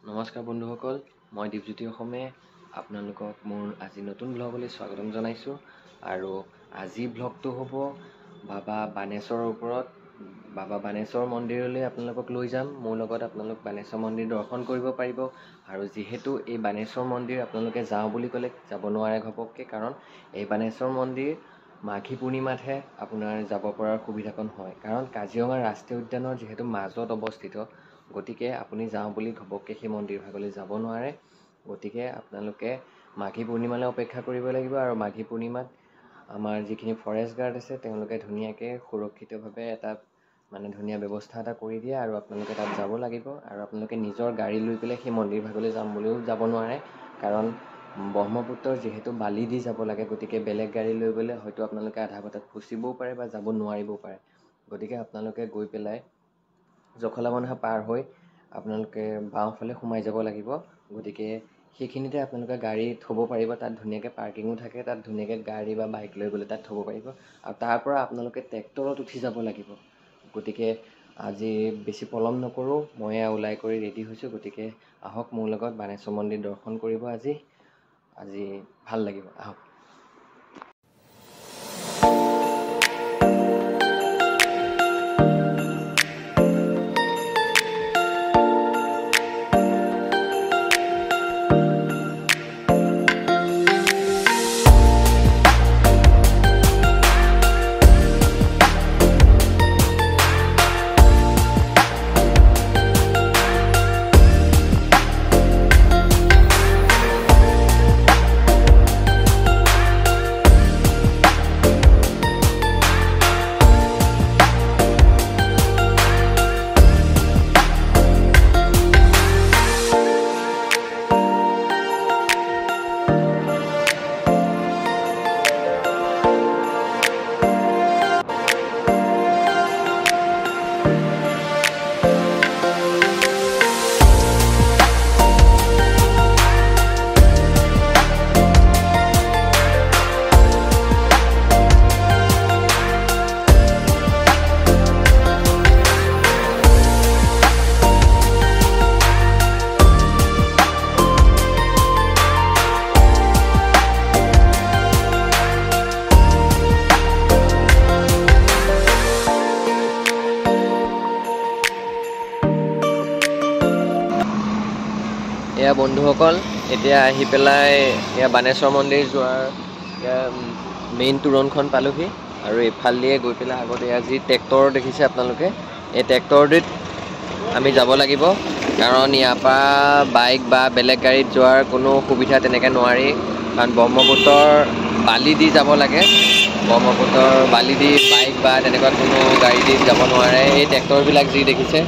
নমস্কাৰ বন্ধুসকল, মই দীপজ্যোতি অসমে আপোনালোকক মোৰ আজি নতুন ব্লগলৈ স্বাগতম জনাইছোঁ। আৰু আজি ব্লগটো হ'ব বাবা বাণেশ্বৰৰ ওপৰত। বাবা বাণেশ্বৰ মন্দিৰলৈ আপোনালোকক লৈ যাম। মোৰ লগত আপোনালোক বাণেশ্বৰ মন্দিৰ দৰ্শন কৰিব পাৰিব। আৰু যিহেতু এই বাণেশ্বৰ মন্দিৰ আপোনালোকে যাওঁ বুলি ক'লে যাব নোৱাৰে ঘপককৈ, কাৰণ এই বাণেশ্বৰ মন্দিৰ মাঘী পূৰ্ণিমাতহে আপোনাৰ যাব পৰাৰ সুবিধাকণ হয়। কাৰণ কাজিৰঙা ৰাষ্ট্ৰীয় উদ্যানৰ যিহেতু মাজত অৱস্থিত, গতিকে আপুনি যাওঁ বুলি ঘপককৈ সেই মন্দিৰ ভাগলৈ যাব নোৱাৰে। গতিকে আপোনালোকে মাঘী পূৰ্ণিমালৈ অপেক্ষা কৰিব লাগিব। আৰু মাঘী পূৰ্ণিমাত আমাৰ যিখিনি ফৰেষ্ট গাৰ্ড আছে তেওঁলোকে ধুনীয়াকৈ সুৰক্ষিতভাৱে এটা ধুনীয়া ব্যৱস্থা এটা কৰি দিয়ে। আৰু আপোনালোকে তাত যাব লাগিব। আৰু আপোনালোকে নিজৰ গাড়ী লৈ পেলাই সেই মন্দিৰ ভাগলৈ যাম বুলিও যাব নোৱাৰে, কাৰণ ব্ৰহ্মপুত্ৰৰ যিহেতু বালি দি যাব লাগে। গতিকে বেলেগ গাড়ী লৈ গ'লে হয়তো আপোনালোকে আধা বাটত ফচিবও পাৰে বা যাব নোৱাৰিবও পাৰে। গতিকে আপোনালোকে গৈ পেলাই জখলাবন্ধা পাৰ হৈ আপোনালোকে বাওঁফালে সোমাই যাব লাগিব। গতিকে সেইখিনিতে আপোনালোকে গাড়ী থ'ব পাৰিব। তাত ধুনীয়াকৈ পাৰ্কিঙো থাকে, তাত ধুনীয়াকৈ গাড়ী বা বাইক লৈ গ'লে তাত থ'ব পাৰিব। আৰু তাৰ পৰা আপোনালোকে ট্ৰেক্টৰত উঠি যাব লাগিব। গতিকে আজি বেছি পলম নকৰোঁ, মই ওলাই কৰি ৰেডি হৈছোঁ। গতিকে আহক মোৰ লগত বাণেশ্বৰ মন্দিৰ দৰ্শন কৰিব। আজি ভাল লাগিব, আহক। এয়া বন্ধুসকল, এতিয়া আহি পেলাই এয়া বাণেশ্বৰ মন্দিৰ যোৱাৰ মেইন তোৰণখন পালোহি। আৰু এইফালেদিয়ে গৈ পেলাই আগতে এয়া যি ট্ৰেক্টৰ দেখিছে আপোনালোকে, এই ট্ৰেক্টৰটোত আমি যাব লাগিব। কাৰণ ইয়াৰ পৰা বাইক বা বেলেগ গাড়ীত যোৱাৰ কোনো সুবিধা তেনেকৈ নোৱাৰি, কাৰণ ব্ৰহ্মপুত্ৰৰ বালি দি যাব লাগে। ব্ৰহ্মপুত্ৰৰ বালি দি বাইক বা তেনেকুৱা কোনো গাড়ী দি যাব নোৱাৰে। এই ট্ৰেক্টৰবিলাক যি দেখিছে,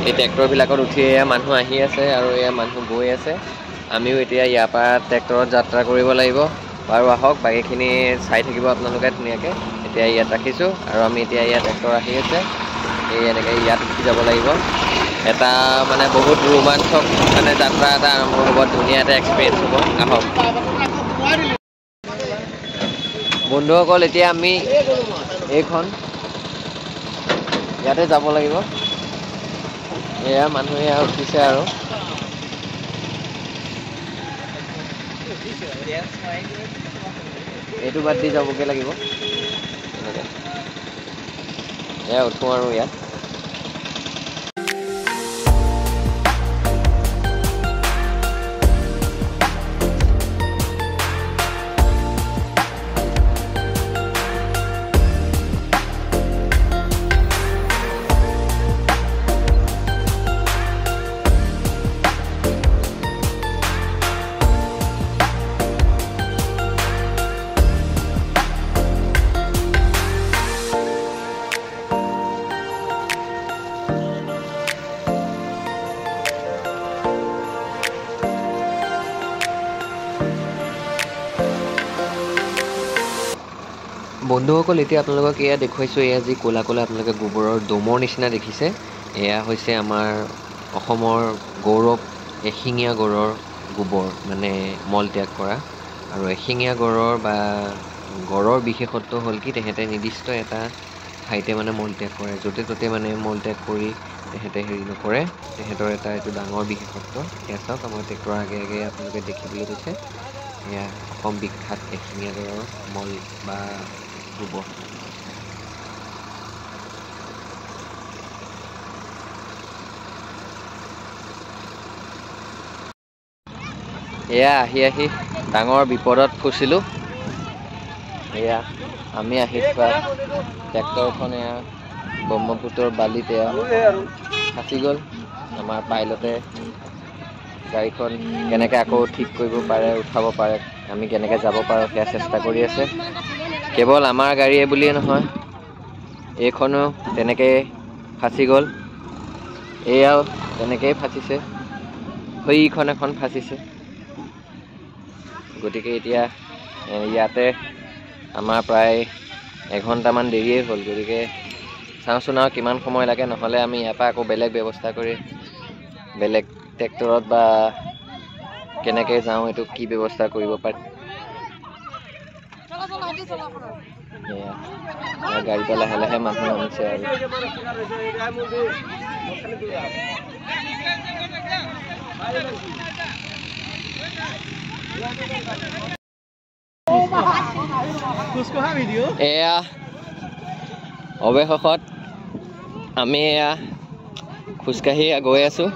এই ট্ৰেক্টৰবিলাকত উঠি এয়া মানুহ আহি আছে আৰু এয়া মানুহ গৈ আছে। আমিও এতিয়া ইয়াৰ পৰা ট্ৰেক্টৰত যাত্ৰা কৰিব লাগিব। বাৰু আহক, বাকীখিনি চাই থাকিব আপোনালোকে ধুনীয়াকৈ। এতিয়া ইয়াত ৰাখিছোঁ আৰু আমি এতিয়া ইয়াত ট্ৰেক্টৰ আহি আছে, এই এনেকৈ ইয়াত উঠি যাব লাগিব। এটা বহুত ৰোমাঞ্চক যাত্ৰা এটা আৰম্ভ হ'ব, ধুনীয়া এটা এক্সপিৰিয়েঞ্চ হ'ব। আহক বন্ধুসকল, এতিয়া আমি এইখন ইয়াতে যাব লাগিব। এয়া মানুহে উঠিছে আৰু এইটো বাদ দি যাবগৈ লাগিব। এয়া উঠোঁ আৰু ইয়াত বন্ধুসকল, এতিয়া আপোনালোকক এয়া দেখুৱাইছোঁ। এয়া যি ক'লা ক'লা আপোনালোকে গোবৰৰ দমৰ নিচিনা দেখিছে, এয়া হৈছে আমাৰ অসমৰ গৌৰৱ এশিঙীয়া গড়ৰ গোবৰ, মলত্যাগ কৰা। আৰু এশিঙীয়া গড়ৰ বিশেষত্ব হ'ল কি, তেখেতে নিৰ্দিষ্ট এটা ঠাইতে মলত্যাগ কৰে। য'তে ত'তে মলত্যাগ কৰি তেহেঁতে হেৰি নকৰে। তেহেঁতৰ এটা এইটো ডাঙৰ বিশেষত্ব। এয়া চাওক, আমাৰ ট্ৰেক্টৰৰ আগে আগে আপোনালোকে দেখিবলৈ গৈছে এয়া অসম বিখ্যাত এশিঙীয়া গঁড়ৰ মল বা গোবৰ। এয়া আহি আহি ডাঙৰ বিপদত ফচিলোঁ। এয়া আমি আহি থোৱা ট্ৰেক্টৰখন এয়া ব্ৰহ্মপুত্ৰৰ বালিত এয়া ফাঁচি গ'ল। আমাৰ পাইলতে গাড়ীখন কেনেকৈ আকৌ ঠিক কৰিব পাৰে, উঠাব পাৰে, আমি কেনেকৈ যাব পাৰোঁ সেয়া চেষ্টা কৰি আছে। কেৱল আমাৰ গাড়ীয়ে বুলিয়ে নহয়, এইখনো তেনেকৈ ফাঁচি গ'ল। এয়াও তেনেকেই ফাঁচিছে, সেইখন এখন ফাঁচিছে। গতিকে এতিয়া ইয়াতে আমাৰ প্ৰায় এঘণ্টামান দেৰিয়েই হ'ল। গতিকে চাওঁচোন আৰু কিমান সময় লাগে, নহ'লে আমি ইয়াৰ পৰা আকৌ বেলেগ ব্যৱস্থা কৰি বেলেগ ট্ৰেক্টৰত বা কেনেকৈ যাওঁ, এইটো কি ব্যৱস্থা কৰিব পাৰি। গাড়ীৰ পৰা লাহে লাহে মানুহ নামিছে আৰু এয়া অৱশেষত আমি এয়া খোজকাঢ়ি গৈ আছোঁ,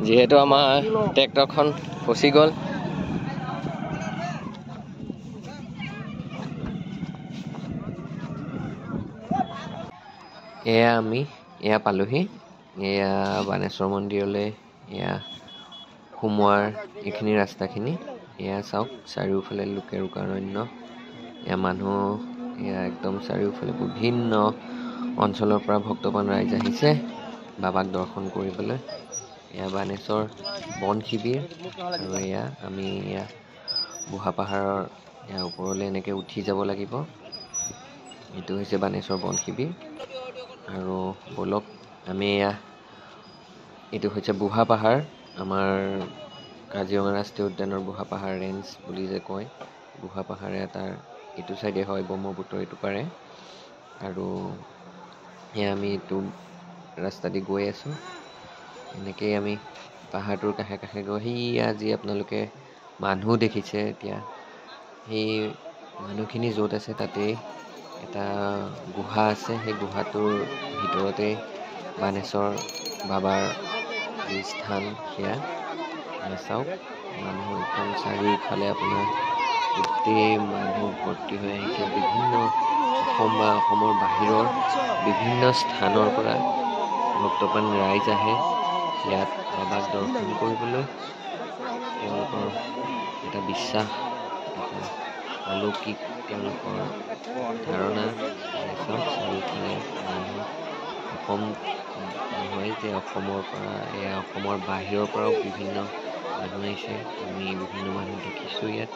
যিহেতু আমাৰ ট্ৰেক্টৰখন ফচি গ'ল। এয়া আমি এয়া পালোহি, এয়া বাণেশ্বৰ মন্দিৰলৈ এয়া সোমোৱাৰ এইখিনি ৰাস্তাখিনি। এয়া চাওক, চাৰিওফালে লোকেৰুকাৰণ্য। এয়া মানুহ এয়া একদম চাৰিওফালে বিভিন্ন অঞ্চলৰ পৰা ভক্তপ্ৰাণ ৰাইজ আহিছে বাবাক দৰ্শন কৰিবলৈ। এয়া বাণেশ্বৰ বন শিবিৰ, আৰু এয়া আমি এয়া বুঢ়া পাহাৰৰ এয়া ওপৰলৈ এনেকৈ উঠি যাব লাগিব। এইটো হৈছে বাণেশ্বৰ বন শিবিৰ। আৰু বলক আমি এয়া, এইটো হৈছে বুঢ়া পাহাৰ, আমাৰ কাজিৰঙা ৰাষ্ট্ৰীয় উদ্যানৰ বুঢ়া পাহাৰ ৰেঞ্জ বুলি যে কয়। বুঢ়া পাহাৰে তাৰ এইটো চাইডে হয় ব্ৰহ্মপুত্ৰ এইটো পাৰে। আৰু এয়া আমি এইটো ৰাস্তা দি গৈ আছোঁ। এনেকেই আমি পাহাৰটোৰ কাষে কাষে গৈ, সেয়া যি আপোনালোকে মানুহ দেখিছে এতিয়া, সেই মানুহখিনি য'ত আছে তাতেই এটা গুহা আছে। সেই গুহাটোৰ ভিতৰতে বাণেশ্বৰ বাবাৰ যি স্থান সেয়া চাওক। মানুহ একদম চাৰিওফালে আপোনাৰ গোটেই মানুহ ভৰ্তি হৈ আহিছে। বিভিন্ন অসম বা অসমৰ বাহিৰৰ বিভিন্ন স্থানৰ পৰা ভক্তপ্ৰাণ ৰাইজ আহে ইয়াত বাবাক দৰ্শন কৰিবলৈ। তেওঁলোকৰ এটা বিশ্বাস, এটা অলৌকিক তেওঁলোকৰ ধাৰণা। চাওক, চাৰিওফালে মানুহ, অসম নহয় যে অসমৰ পৰা, এয়া অসমৰ বাহিৰৰ পৰাও বিভিন্ন মানুহ আহিছে। আমি বিভিন্ন মানুহ দেখিছোঁ ইয়াত।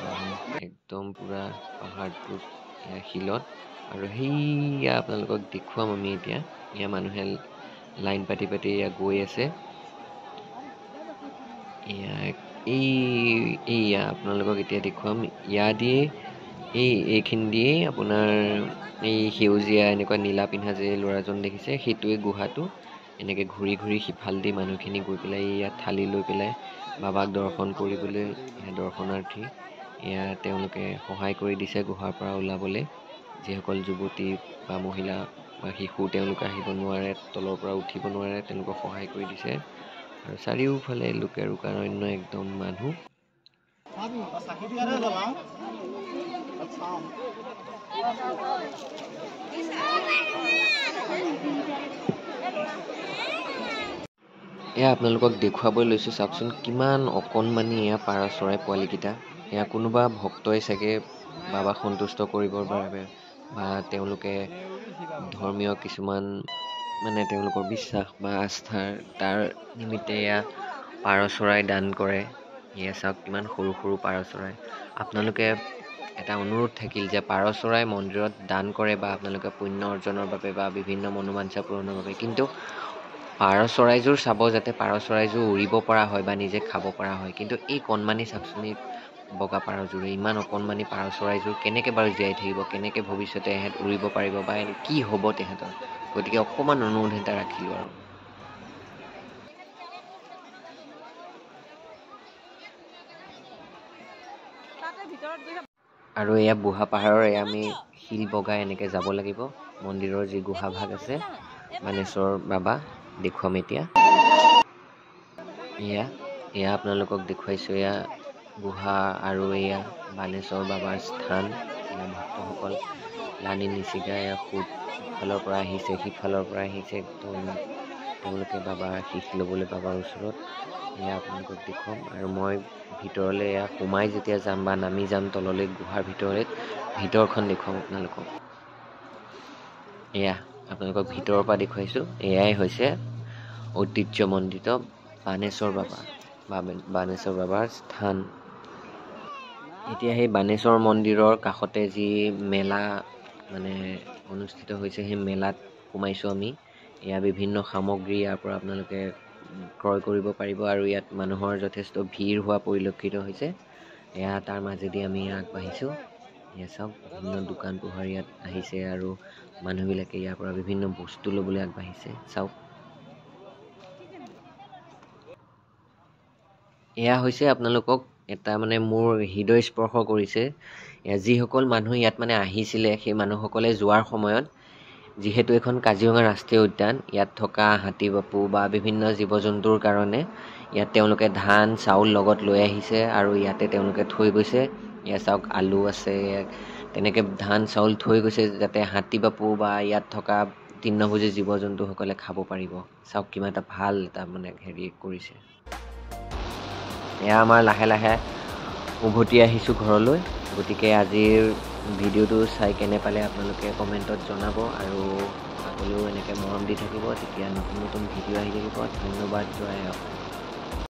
মানুহ একদম পূৰা পাহাৰটোত এয়া শিলত, আৰু সেইয়া আপোনালোকক দেখুৱাম আমি এতিয়া। এয়া মানুহে লাইন পাতি পাতি এয়া গৈ আছে। এয়া এইয়া আপোনালোকক এতিয়া দেখুৱাম। ইয়াৰ দিয়ে এইখিনি দিয়েই আপোনাৰ এই সেউজীয়া এনেকুৱা নীলা পিন্ধা যে ল'ৰাজন দেখিছে, সেইটোৱে গুহাটো। এনেকৈ ঘূৰি ঘূৰি সিফালেদি মানুহখিনি গৈ পেলাই ইয়াত থালি লৈ পেলাই বাবাক দৰ্শন কৰিবলৈ এয়া দৰ্শনাৰ্থী এয়া তেওঁলোকে সহায় কৰি দিছে গুহাৰ পৰা ওলাবলৈ। যিসকল যুৱতী বা মহিলা বা শিশু তেওঁলোকে আহিব নোৱাৰে, তলৰ পৰা উঠিব নোৱাৰে, তেওঁলোকক সহায় কৰি দিছে। আৰু চাৰিওফালে লোকেৰুকাৰণ্য একদম মানুহ। এয়া আপোনালোকক দেখুৱাবলৈ লৈছোঁ, চাওকচোন কিমান অকণমানি এয়া পাৰ চৰাই পোৱালিকেইটা। এয়া কোনোবা ভক্তই চাগে বাবাক সন্তুষ্ট কৰিবৰ বাবে বা তেওঁলোকে ধৰ্মীয় কিছুমান মানে তেওঁলোকৰ বিশ্বাস বা আস্থাৰ তাৰ নিমিত্তে এয়া পাৰ চৰাই দান কৰে। এয়া চাওক কিমান সৰু সৰু পাৰ চৰাই। আপোনালোকে এটা অনুৰোধ থাকিল যে পাৰ চৰাই মন্দিৰত দান কৰে বা আপোনালোকে পুণ্য অৰ্জনৰ বাবে বা বিভিন্ন মনোবাঞ্ছা পূৰণৰ বাবে, কিন্তু পাৰ চৰাইযোৰ চাব যাতে পাৰ চৰাইযোৰ উৰিব পৰা হয় বা নিজে খাব পৰা হয়। কিন্তু এই কণমানি চাকচনি বগা পাৰযোৰে, ইমান অকণমানি পাৰ চৰাইযোৰ কেনেকৈ বাৰু জীয়াই থাকিব, কেনেকৈ ভৱিষ্যতে এহেঁত উৰিব পাৰিব বা কি হ'ব তেহেঁতৰ। গতিকে অকণমান অনুৰোধ এটা ৰাখিলোঁ আৰু আৰু এয়া বুঢ়া পাহাৰৰ এয়া আমি শিল বগাই এনেকৈ যাব লাগিব মন্দিৰৰ যি গুহা ভাগ আছে বানেশ্বৰ বাবা দেখুৱাম এতিয়া এয়া আপোনালোকক দেখুৱাইছোঁ এয়া গুহা আৰু এয়া বানেশ্বৰ বাবাৰ স্থান এয়া ভক্তসকল লানি নিচিগা এয়া সিফালৰ পৰা আহিছে সিফালৰ পৰা আহিছে একদম তেওঁলোকে বাবাৰ শিষ ল'বলৈ বাবাৰ ওচৰত এয়া আপোনালোকক দেখুৱাম আৰু মই ভিতৰলৈ এয়া সোমাই যেতিয়া যাম বা নামি যাম তললৈ গুহাৰ ভিতৰখন দেখুৱাম আপোনালোকক এয়া আপোনালোকক ভিতৰৰ পৰা দেখুৱাইছোঁ এয়াই হৈছে ঐতিহ্যমণ্ডিত বানেশ্বৰ বাবাৰ স্থান এতিয়া সেই বানেশ্বৰ মন্দিৰৰ কাষতে যি মেলা মানে অনুষ্ঠিত হৈছে সেই মেলাত সোমাইছোঁ আমি এয়া বিভিন্ন সামগ্ৰী ইয়াৰ পৰা আপোনালোকে ক্ৰয় কৰিব পাৰিব আৰু ইয়াত মানুহৰ যথেষ্ট ভিৰ হোৱা পৰিলক্ষিত হৈছে এয়া তাৰ মাজেদি আমি আগবাঢ়িছোঁ এয়া চাওক বিভিন্ন দোকান পোহাৰ ইয়াত আহিছে আৰু মানুহবিলাকে ইয়াৰ পৰা বিভিন্ন বস্তু ল'বলৈ আগবাঢ়িছে চাওক এয়া হৈছে আপোনালোকক এটা মানে মোৰ হৃদয় স্পৰ্শ কৰিছে যিসকল মানুহ ইয়াত মানে আহিছিলে সেই মানুহসকলে যোৱাৰ সময়ত যিহেতু এখন কাজিৰঙা ৰাষ্ট্ৰীয় উদ্যান ইয়াত থকা হাতী বাপু বা বিভিন্ন জীৱ জন্তুৰ কাৰণে ইয়াত তেওঁলোকে ধান চাউল লগত লৈ আহিছে আৰু ইয়াতে তেওঁলোকে থৈ গৈছে এয়া চাওক আলু আছে তেনেকৈ ধান চাউল থৈ গৈছে যাতে হাতী বাপু বা ইয়াত থকা তৃণভোজী জীৱ জন্তুসকলে খাব পাৰিব চাওক কিমান এটা ভাল এটা মানে হেৰি কৰিছে এয়া আমাৰ লাহে লাহে উভতি আহিছোঁ ঘৰলৈ গতিকে আজিৰ ভিডিঅ'টো চাই কেনে পালে আপোনালোকে কমেণ্টত জনাব আৰু সকলোৱেও এনেকৈ মৰম দি থাকিব তেতিয়া নতুন নতুন ভিডিঅ' আহি থাকিব ধন্যবাদ জয়